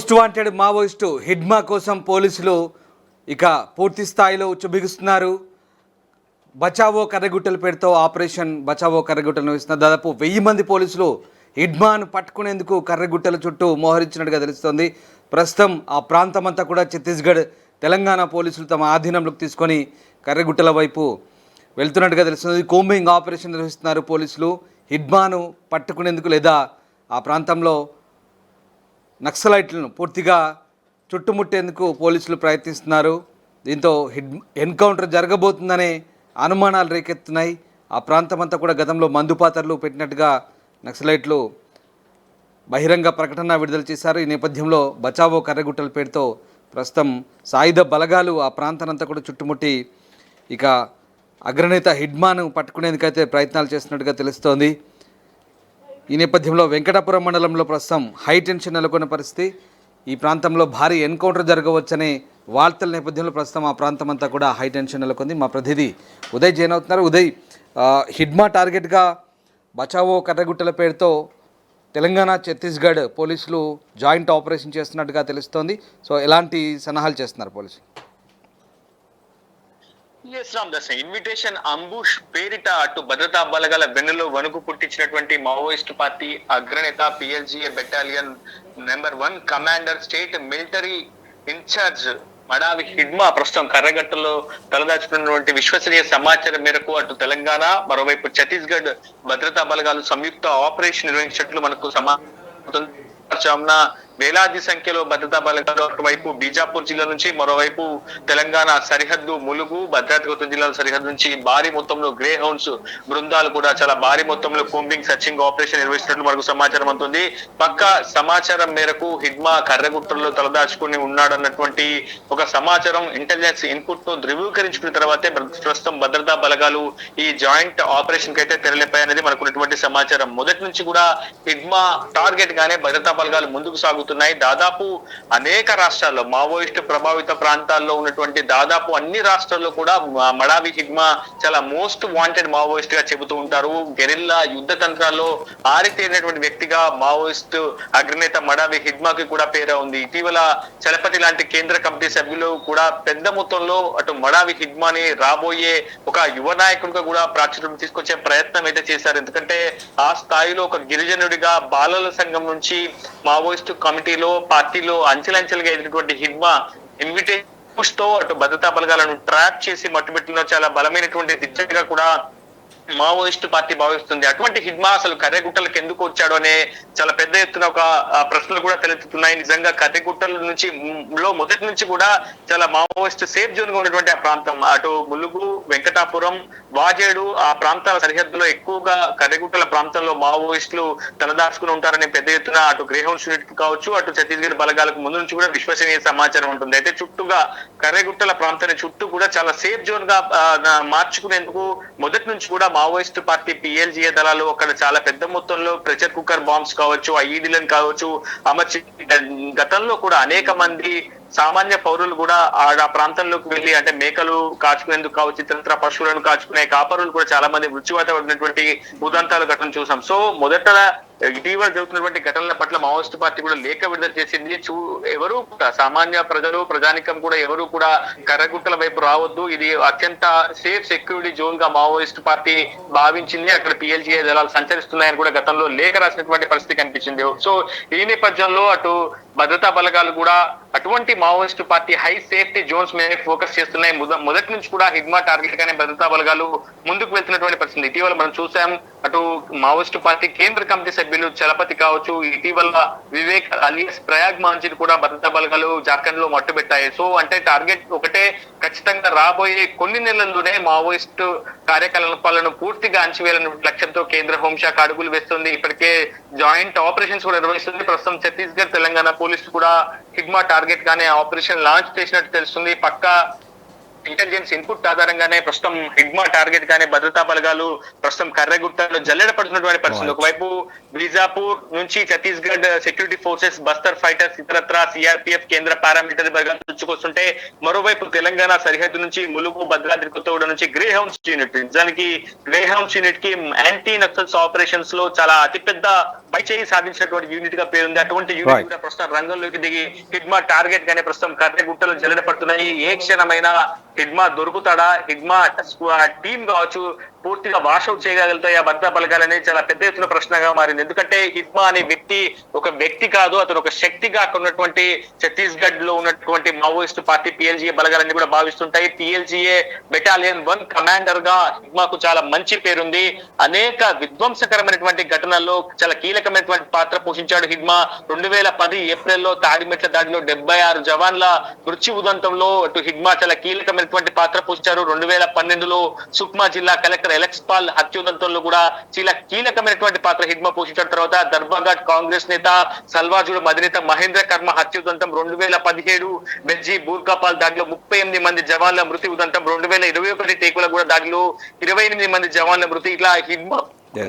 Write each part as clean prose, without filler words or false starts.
Most wanted Maoist Hidma కోసం పోలీసులు ఇక పూర్తి స్థాయిలో ఉచ్చబిగుస్తున్నారు. బచావో కర్రగుట్టల పేరుతో ఆపరేషన్ బచావో కర్రగుట్టలు నిర్వహిస్తున్నారు. దాదాపు 1000 మంది పోలీసులు హిడ్మాను పట్టుకునేందుకు కర్రగుట్టల చుట్టూ మోహరించినట్టుగా తెలుస్తోంది. ప్రస్తుతం ఆ ప్రాంతం అంతా కూడా ఛత్తీస్గఢ్, తెలంగాణ పోలీసులు తమ ఆధీనంలోకి తీసుకొని కర్రగుట్టల వైపు వెళ్తున్నట్టుగా తెలుస్తుంది. కోంబింగ్ ఆపరేషన్ నిర్వహిస్తున్నారు పోలీసులు. హిడ్మాను పట్టుకునేందుకు లేదా ఆ ప్రాంతంలో నక్సలైట్లను పూర్తిగా చుట్టుముట్టేందుకు పోలీసులు ప్రయత్నిస్తున్నారు. దీంతో ఎన్కౌంటర్ జరగబోతుందనే అనుమానాలు రేకెత్తున్నాయి. ఆ ప్రాంతం అంతా కూడా గతంలో మందుపాతర్లు పెట్టినట్టుగా నక్సలైట్లు బహిరంగ ప్రకటన విడుదల చేశారు. ఈ నేపథ్యంలో బచావో కర్రగుట్టల పేరుతో ప్రస్తుతం సాయుధ బలగాలు ఆ ప్రాంతానంతా కూడా చుట్టుముట్టి ఇక అగ్రనేత హిడ్మాను పట్టుకునేందుకైతే ప్రయత్నాలు చేస్తున్నట్టుగా తెలుస్తోంది. ఈ నేపథ్యంలో వెంకటాపురం మండలంలో ప్రస్తుతం హై టెన్షన్ నెలకొన్న పరిస్థితి. ఈ ప్రాంతంలో భారీ ఎన్కౌంటర్ జరగవచ్చనే వార్తల నేపథ్యంలో ప్రస్తుతం ఆ ప్రాంతం అంతా కూడా హై టెన్షన్ నెలకొంది. మా ప్రతినిధి ఉదయ్ జైన్ అవుతున్నారు. ఉదయ్, హిడ్మా టార్గెట్గా బచావో కర్రగుట్టల పేరుతో తెలంగాణ, ఛత్తీస్గఢ్ పోలీసులు జాయింట్ ఆపరేషన్ చేస్తున్నట్టుగా తెలుస్తోంది. సో ఎలాంటి సన్నాహాలు చేస్తున్నారు పోలీసులు? ఇన్విటేషన్ అంబుష్ పేరిట అటు భద్రతా బలగాల వెన్నులో వణుకు పుట్టించినటువంటి మావోయిస్ట్ పార్టీ అగ్రనేత PLGA battalion number 1 commander, state military in charge Madavi Hidma ప్రస్తుతం కర్రగట్టలో తలదాచుకున్నటువంటి విశ్వసనీయ సమాచారం మేరకు అటు తెలంగాణ, మరోవైపు ఛత్తీస్గఢ్ భద్రతా బలగాలు సంయుక్త ఆపరేషన్ నిర్వహించినట్లు మనకు సమాచారం. వేలాది సంఖ్యలో భద్రతా బలగాలు ఒకవైపు బీజాపూర్ జిల్లా నుంచి, మరోవైపు తెలంగాణ సరిహద్దు ములుగు, భద్రాద్రి కొత్తగూడెం జిల్లాల సరిహద్దు నుంచి భారీ మొత్తంలో గ్రే హౌండ్స్ బృందాలు కూడా చాలా భారీ మొత్తంలో కోంబింగ్ సర్చింగ్ ఆపరేషన్ నిర్వహిస్తున్నట్టు మనకు సమాచారం అందుతుంది. పక్క సమాచారం మేరకు హిడ్మా కర్రగుట్టల్లో తలదాచుకుని ఉన్నాడన్నటువంటి ఒక సమాచారం ఇంటెలిజెన్స్ ఇన్పుట్ ను ధృవీకరించుకున్న తర్వాతే ప్రస్తుతం భద్రతా బలగాలు ఈ జాయింట్ ఆపరేషన్ కి అయితే తెరలేపాయనేది మనకున్నటువంటి సమాచారం. మొదటి నుంచి కూడా హిడ్మా టార్గెట్ గానే భద్రతా బలగాలు ముందుకు సాగుతున్నాయి. దాదాపు అనేక రాష్ట్రాల్లో మావోయిస్టు ప్రభావిత ప్రాంతాల్లో ఉన్నటువంటి దాదాపు అన్ని రాష్ట్రాల్లో కూడా మడావి హిడ్మా చాలా మోస్ట్ వాంటెడ్ మావోయిస్ట్ గా చెబుతూ ఉంటారు. గెరిల్లా యుద్ధ తంత్రాల్లో ఆరితేరినటువంటి వ్యక్తిగా మావోయిస్ట్ అగ్రనేత మడావి హిడ్మాకి కూడా పేరు ఉంది. ఇటీవల చలపతి లాంటి కేంద్ర కమిటీ సభ్యులు కూడా పెద్ద మొత్తంలో అటు మడావి హిడ్మాని రాబోయే ఒక యువ నాయకుడిగా కూడా ప్రాచుర్యం తీసుకొచ్చే ప్రయత్నం అయితే చేశారు. ఎందుకంటే ఆ స్థాయిలో ఒక గిరిజనుడిగా బాలల సంఘం నుంచి మావోయిస్టు కమిటీలో, పార్టీలో అంచెలంచెలుగా ఎదిగినటువంటి హిడ్మా ఇన్విటేషన్ తో అటు భద్రతా బలగాలను ట్రాప్ చేసి మట్టుబెట్టిన చాలా బలమైనటువంటి దిశగా కూడా మావోయిస్టు పార్టీ భావిస్తుంది. అటువంటి హిడ్మా అసలు కర్రెగుట్టలకు ఎందుకు వచ్చాడు అనే చాలా పెద్ద ఎత్తున ఒక ప్రశ్నలు కూడా తలెత్తుతున్నాయి. నిజంగా కర్రెగుట్టల నుంచి మొదటి నుంచి కూడా చాలా మావోయిస్టు సేఫ్ జోన్ గా ఉన్నటువంటి ఆ ప్రాంతం, అటు ములుగు, వెంకటాపురం, వాజేడు ఆ ప్రాంతాల సరిహద్దులో ఎక్కువగా కర్రెగుట్టల ప్రాంతంలో మావోయిస్టులు తలదాచుకుని ఉంటారనే పెద్ద ఎత్తున అటు గ్రేహౌండ్స్ యూనిట్ కావచ్చు, అటు ఛత్తీస్గఢ్ బలగాలకు ముందు నుంచి కూడా విశ్వసనీయ సమాచారం ఉంటుంది. అయితే చుట్టూగా కర్రెగుట్టల ప్రాంతాన్ని చుట్టూ కూడా చాలా సేఫ్ జోన్ గా మార్చుకునేందుకు మొదటి నుంచి కూడా మావోయిస్టు పార్టీ పిఎల్జీఏ దళాలు అక్కడ చాలా పెద్ద మొత్తంలో ప్రెషర్ కుక్కర్ బాంబ్స్ కావచ్చు, ఐఈడీలను కావచ్చు అమర్చి గతంలో కూడా అనేక మంది సామాన్య పౌరులు కూడా ఆ ప్రాంతంలోకి వెళ్ళి అంటే మేకలు కాచుకునేందుకు కావచ్చు, ఇతరత్ర పశువులను కాచుకునే కాపరులు కూడా చాలా మంది మృత్యువాత పడినటువంటి ఉదంతాలు ఘటన చూసాం. సో మొదట ఇటీవల జరుగుతున్నటువంటి ఘటనల పట్ల మావోయిస్టు పార్టీ కూడా లేఖ విడుదల చేసింది. ఎవరు సామాన్య ప్రజలు, ప్రజానికం కూడా ఎవరు కూడా కర్రగుట్టల వైపు రావద్దు, ఇది అత్యంత సేఫ్ సెక్యూరిటీ జోన్ గా మావోయిస్టు పార్టీ భావించింది, అక్కడ పిఎల్జీఏ దళాలు సంచరిస్తున్నాయని కూడా గతంలో లేఖ రాసినటువంటి పరిస్థితి కనిపించింది. సో ఈ నేపథ్యంలో అటు భద్రతా బలగాలు కూడా అటువంటి Maoist party high safety zones మీద ఫోకస్ చేస్తున్నాయి. మొదటి నుంచి కూడా హిడ్మా టార్గెట్ గానే భద్రతా బలగాలు ముందుకు వెళ్తున్నటువంటి పరిస్థితి. ఇటీవల మనం చూసాం, అటు మావోయిస్టు పార్టీ కేంద్ర కమిటీ సభ్యులు చలపతి కావచ్చు, ఇటీవల వివేక్ అలియాస్ ప్రయాగ్ మాంజీని కూడా భద్రతా బలగాలు జార్ఖండ్ లో మట్టుబెట్టాయి. సో అంటే టార్గెట్ ఒకటే, ఖచ్చితంగా రాబోయే కొన్ని నెలల్లోనే మావోయిస్టు కార్యకలాపాలను పూర్తిగా అణచివేయాలనే లక్ష్యంతో కేంద్ర హోంశాఖ అడుగులు వేస్తుంది. ఇప్పటికే జాయింట్ ఆపరేషన్స్ కూడా నిర్వహిస్తుంది. ప్రస్తుతం ఛత్తీస్గఢ్, తెలంగాణ పోలీసులు కూడా హిడ్మా టార్గెట్ గానే ఆపరేషన్ లాంచ్ చేసినట్టు తెలుస్తుంది. పక్కా ఇంటెలిజెన్స్ ఇన్పుట్ ఆధారంగానే ప్రస్తుతం హిడ్మా టార్గెట్ గానే భద్రతా బలగాలు ప్రస్తుతం కర్రగుట్టలో జల్లెడ పడుతున్నటువంటి పరిస్థితి. ఒకవైపు బీజాపూర్ నుంచి Chhattisgarh security forces, Bastar fighters, ఇతరత్ర సిఆర్పిఎఫ్, కేంద్ర పారామిలిటరీ బలగాలు చుచ్చుకొస్తుంటే, మరోవైపు తెలంగాణ సరిహద్దు నుంచి ములుగు, భద్రాద్రి కొత్తగూడెం నుంచి గ్రే హౌండ్స్ యూనిట్, నిజానికి గ్రే హౌండ్స్ యూనిట్ కి యాంటీ నక్సల్స్ ఆపరేషన్స్ లో చాలా అతిపెద్ద పై చేయి సాధించినటువంటి యూనిట్ గా పేరుంది. అటువంటి యూనిట్ కూడా ప్రస్తుతం రంగంలోకి దిగి హిడ్మా టార్గెట్ గానే ప్రస్తుతం కర్రెగుట్టలు జల్లెడ పడుతున్నాయి. ఏ క్షణమైనా హిడ్మా దొరుకుతాడా, హిడ్మా టీం కావచ్చు పూర్తిగా వాషౌట్ చేయగలుగుతాయా భద్రతా బలగాలు అనేది చాలా పెద్ద ఎత్తున ప్రశ్నగా మారింది. ఎందుకంటే హిడ్మా అనే వ్యక్తి ఒక వ్యక్తి కాదు, అతను ఒక శక్తిగా అక్కడ ఉన్నటువంటి ఛత్తీస్గఢ్ లో ఉన్నటువంటి మావోయిస్టు పార్టీ పిఎల్జీఏ బలగాలన్నీ కూడా భావిస్తుంటాయి. పిఎల్జీఏ బెటాలియన్ 1 కమాండర్ గా హిడ్మాకు చాలా మంచి పేరుంది. అనేక విధ్వంసకరమైనటువంటి ఘటనల్లో చాలా కీలకమైనటువంటి పాత్ర పోషించాడు హిడ్మా. 2010 ఏప్రిల్లో తాడిమెట్ల దాడిలో 76 జవాన్ల మృత్యు ఉదంతంలో అటు హిడ్మా చాలా కీలకమైనటువంటి పాత్ర పోషించారు. 2012లో సుక్మా జిల్లా కలెక్టర్ ఎలెక్స్ పాల్ హత్యోదంతంలో కూడా చాలా కీలకమైనటువంటి పాత్ర హిడ్మా పోషించిన తర్వాత దర్బాఘాట్ కాంగ్రెస్ నేత సల్వాజుడు అధినేత మహేంద్ర కర్మ హత్యోదంతం 2017 బెజ్జీ బూర్కాపాల్ దాడిలో 38 మంది జవాన్ల మృతి ఉదంతం 2021 టేకుల కూడా దాడిలో 28 మంది జవాన్ల మృతి. ఇట్లా హిడ్మా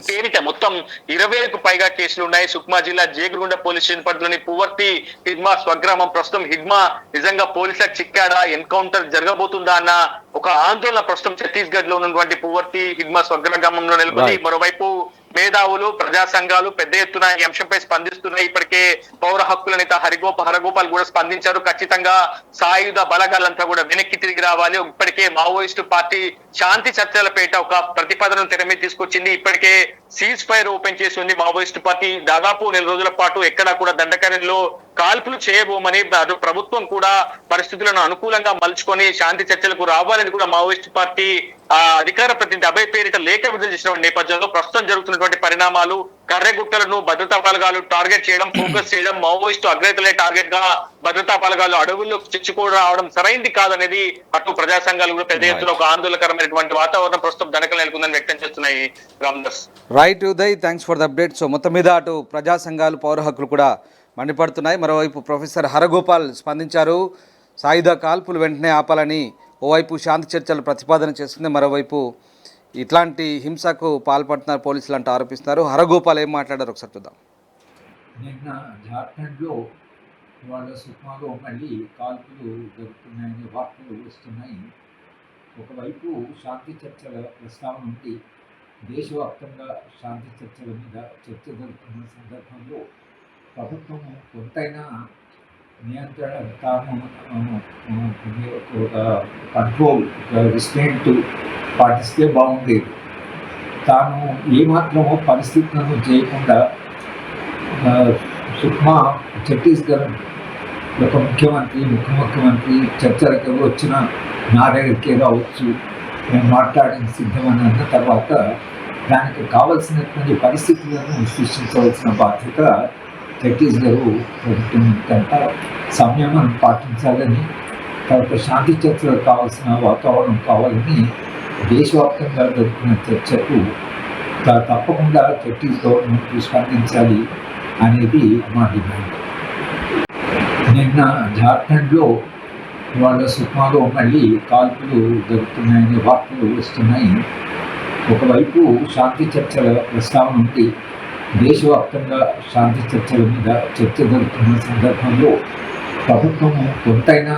పేరిట మొత్తం 20కు పైగా కేసులు ఉన్నాయి. సుక్మా జిల్లా జేగురుండ పోలీస్ స్టేషన్ పరిధిలోని పువర్తి హిడ్మా స్వగ్రామం. ప్రస్తుతం హిడ్మా నిజంగా పోలీసులకు చిక్కాడా, ఎన్కౌంటర్ జరగబోతుందా అన్న ఒక ఆందోళన ప్రస్తుతం ఛత్తీస్గఢ్ లో ఉన్నటువంటి పువర్తి హిడ్మా స్వగ్రామంలో నెలకొంది. మరోవైపు మేధావులు, ప్రజా సంఘాలు పెద్ద ఎత్తున ఈ అంశంపై స్పందిస్తున్నాయి. ఇప్పటికే పౌర హక్కుల నేత హరగోపాల్ కూడా స్పందించారు. ఖచ్చితంగా సాయుధ బలగాలంతా కూడా వెనక్కి తిరిగి రావాలి. ఇప్పటికే మావోయిస్టు పార్టీ శాంతి చర్చలపేట ఒక ప్రతిపాదనను తెర మీద తీసుకొచ్చింది. ఇప్పటికే సీజ్ ఫైర్ ఓపెన్ చేసి ఉంది మావోయిస్టు పార్టీ. దాదాపు 4 రోజుల పాటు ఎక్కడా కూడా దండకారణ్యంలో కాల్పులు చేయబోమని ప్రభుత్వం కూడా పరిస్థితులను అనుకూలంగా మలుచుకొని శాంతి చర్చలకు రావాలని కూడా మావోయిస్టు పార్టీ అధికార ప్రతినిధి అభయ్ పేరిట లేఖ విడుదల చేసిన నేపథ్యంలో ప్రస్తుతం జరుగుతున్నటువంటి పరిణామాలు కర్రెగుట్టలను భద్రతా బలగాలు టార్గెట్ చేయడం, ఫోకస్ చేయడం, మావోయిస్టు అగ్రతలే టార్గెట్ గా భద్రతా బలగాలు అడవుల్లో చిచ్చుకోవడం రావడం సరైంది కాదనేది అటు ప్రజా సంఘాలు కూడా పెద్ద ఎత్తున ఒక ఆందోళనకరమైనటువంటి వాతావరణం ప్రస్తుతం ధనకలు నెలకొందని వ్యక్తం చేస్తున్నాయి. Ramdas. Right Uday, thanks for the update. So మొత్తం మీద అటు ప్రజా సంఘాలు, పౌర హక్కులు కూడా మండిపడుతున్నాయి. మరోవైపు ప్రొఫెసర్ హరగోపాల్ స్పందించారు. సాయుధ కాల్పులు వెంటనే ఆపాలని ఓవైపు శాంతి చర్చలు ప్రతిపాదన చేస్తుంది, మరోవైపు ఇట్లాంటి హింసకు పాల్పడుతున్నారు పోలీసులు అంటూ ఆరోపిస్తున్నారు. హరగోపాల్ ఏం మాట్లాడారు ఒకసారి చూద్దాం. నిన్న జార్ఖండ్లో వాళ్ళ సుక్మాలో మళ్ళీ కాల్పులు జరుగుతున్నాయని వార్తలు వస్తున్నాయి. ఒకవైపు శాంతి చర్చల ప్రస్తావన ఉండి దేశవ్యాప్తంగా శాంతి చర్చల మీద చర్చ జరుగుతున్న సందర్భంలో ప్రభుత్వం కొంతైనా నియంత్రణ, తాను కంట్రోల్, రిస్ట్రెయింట్ పాటిస్తే బాగుండేది. తాను ఏమాత్రమో పరిస్థితులను చేయకుండా సుక్మా ఛత్తీస్గఢ్ ఒక ముఖ్యమంత్రి, ఉప ముఖ్యమంత్రి చర్చలకు వచ్చిన నా దగ్గరికే రావచ్చు, నేను మాట్లాడిన సిద్ధమని అన్న తర్వాత దానికి కావలసినటువంటి పరిస్థితులను సృష్టించవలసిన బాధ్యత ఛత్తీస్గఢ్ ప్రభుత్వం కనుక సంయమనం పాటించాలని, తర్వాత శాంతి చర్చలకు కావాల్సిన వాతావరణం కావాలని దేశవ్యాప్తంగా జరుగుతున్న చర్చకు తప్పకుండా ఛత్తీస్ గవర్నమెంట్ స్పందించాలి అనేది మా డిమాండ్. నిన్న జార్ఖండ్లో వాళ్ళ సుక్మాలో మళ్ళీ కాల్పులు జరుగుతున్నాయని వార్తలు వస్తున్నాయి. ఒకవైపు శాంతి చర్చల ప్రస్తావన ఉండి దేశవ్యాప్తంగా శాంతి చర్చల మీద చర్చ జరుగుతున్న సందర్భంలో ప్రభుత్వం కొంతైనా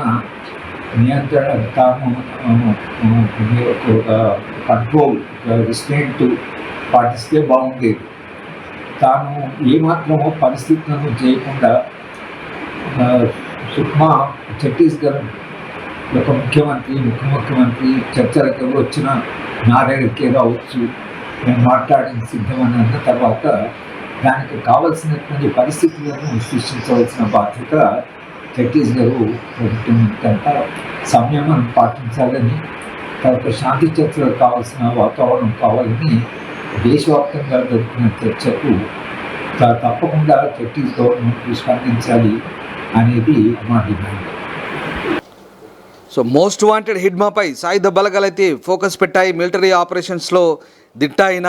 నియంత్రణ, తాను కంట్రోల్, రిస్ట్రెయింట్ పాటిస్తే బాగుండేది. తాను ఏమాత్రమో పరిస్థితులను చేయకుండా సుక్మా ఛత్తీస్గఢ్ ఒక ముఖ్యమంత్రి, ఉప ముఖ్యమంత్రి చర్చలకు వచ్చిన నా దగ్గరికే రావచ్చు, నేను మాట్లాడిన సిద్ధమని అన్న తర్వాత దానికి కావలసినటువంటి పరిస్థితులను సృష్టించవలసిన బాధ్యత ఛత్తీస్గఢ్ ప్రభుత్వం కనుక సంయమనం పాటించాలని, తర్వాత శాంతి చర్చలకు కావాల్సిన వాతావరణం కావాలని దేశవ్యాప్తంగా జరుగుతున్న చర్చకు తప్పకుండా ఛత్తీస్ గవర్నమెంట్ స్పందించాలి అనేది మా డిమాండ్. సో మోస్ట్ వాంటెడ్ హిడ్మాపై సాయుధ బలగాలైతే ఫోకస్ పెట్టాయి. మిలిటరీ ఆపరేషన్స్లో దిట్ట అయిన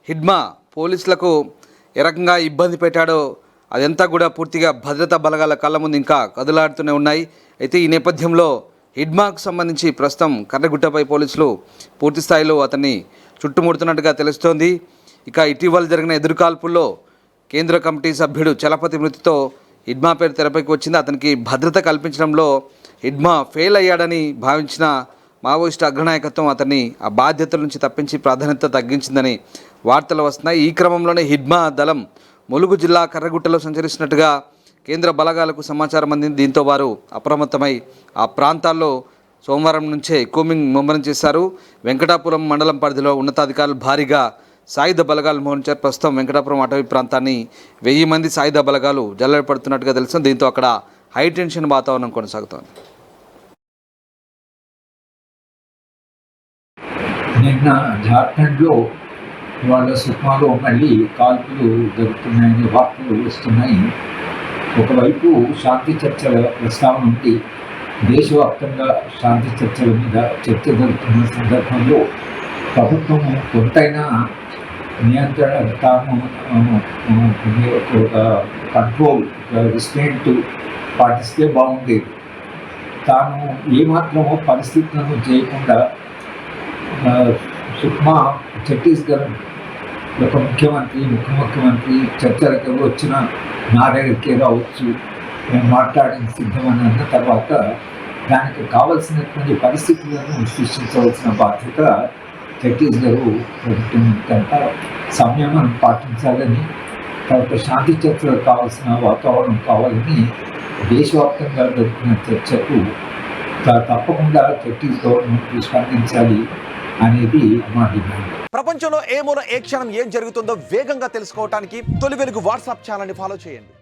హిడ్మా పోలీసులకు ఏ రకంగా ఇబ్బంది పెట్టాడో అదంతా కూడా పూర్తిగా భద్రతా బలగాల కళ్ళ ముందు ఇంకా కదులాడుతూనే ఉన్నాయి. అయితే ఈ నేపథ్యంలో హిడ్మాకు సంబంధించి ప్రస్తుతం కర్రగుట్టపై పోలీసులు పూర్తి స్థాయిలో అతన్ని చుట్టుముడుతున్నట్టుగా తెలుస్తోంది. ఇక ఇటీవల జరిగిన ఎదురుకాల్పుల్లో కేంద్ర కమిటీ సభ్యుడు చలపతి మృతితో హిడ్మా పేరు తెరపైకి వచ్చింది. అతనికి భద్రత కల్పించడంలో హిడ్మా ఫెయిల్ అయ్యాడని భావించిన మావోయిస్టు అగ్రనాయకత్వం అతన్ని ఆ బాధ్యతల నుంచి తప్పించి ప్రాధాన్యత తగ్గించిందని వార్తలు వస్తున్నాయి. ఈ క్రమంలోనే హిడ్మా దళం ములుగు జిల్లా కర్రగుట్టలో సంచరిస్తున్నట్టుగా కేంద్ర బలగాలకు సమాచారం అందింది. దీంతో వారు అప్రమత్తమై ఆ ప్రాంతాల్లో సోమవారం నుంచే కూంబింగ్ ముమ్మరం చేశారు. వెంకటాపురం మండలం పరిధిలో ఉన్నతాధికారులు భారీగా సాయుధ బలగాలు మోహరించారు. ప్రస్తుతం వెంకటాపురం అటవీ ప్రాంతాన్ని 1000 మంది సాయుధ బలగాలు జల్లెడపడుతున్నట్టుగా తెలుస్తుంది. దీంతో అక్కడ హై టెన్షన్ వాతావరణం కొనసాగుతోంది. నిన్న జార్ఖండ్లో ఇవాళ సుక్మాలో మళ్ళీ కాల్పులు జరుగుతున్నాయని వార్తలు వస్తున్నాయి. ఒకవైపు శాంతి చర్చల ప్రస్తావన ఉంది. దేశవ్యాప్తంగా శాంతి చర్చల మీద చర్చ జరుగుతున్న సందర్భంలో ప్రభుత్వం కొంతైనా నియంత్రణ తాను కంట్రోల్ రిస్ట్రెయింట్ పాటిస్తే బాగుండేది. తాను ఏమాత్రమో పరిస్థితులను చేయకుండా సుక్మా ఛత్తీస్గఢ్ ఒక ముఖ్యమంత్రి ఉప ముఖ్యమంత్రి చర్చలకు వచ్చిన నా దగ్గరికే రావచ్చు, మేము మాట్లాడిన సిద్ధమని అన్న తర్వాత దానికి కావలసినటువంటి పరిస్థితులను సృష్టించవలసిన బాధ్యత ఛత్తీస్గఢ్ ప్రభుత్వం కనుక సంయమనం పాటించాలని, తర్వాత శాంతి చర్చలకు కావాల్సిన వాతావరణం కావాలని దేశవ్యాప్తంగా జరుగుతున్న చర్చకు తప్పకుండా ఛత్తీస్ గవర్నమెంట్ స్పందించాలి అనేది మా డిమాండ్. ప్రపంచంలో ఏ మూల ఏ క్షణం ఏం జరుగుతుందో వేగంగా తెలుసుకోవడానికి తొలి వెలుగు వాట్సాప్ ఛానల్ని ఫాలో చేయండి.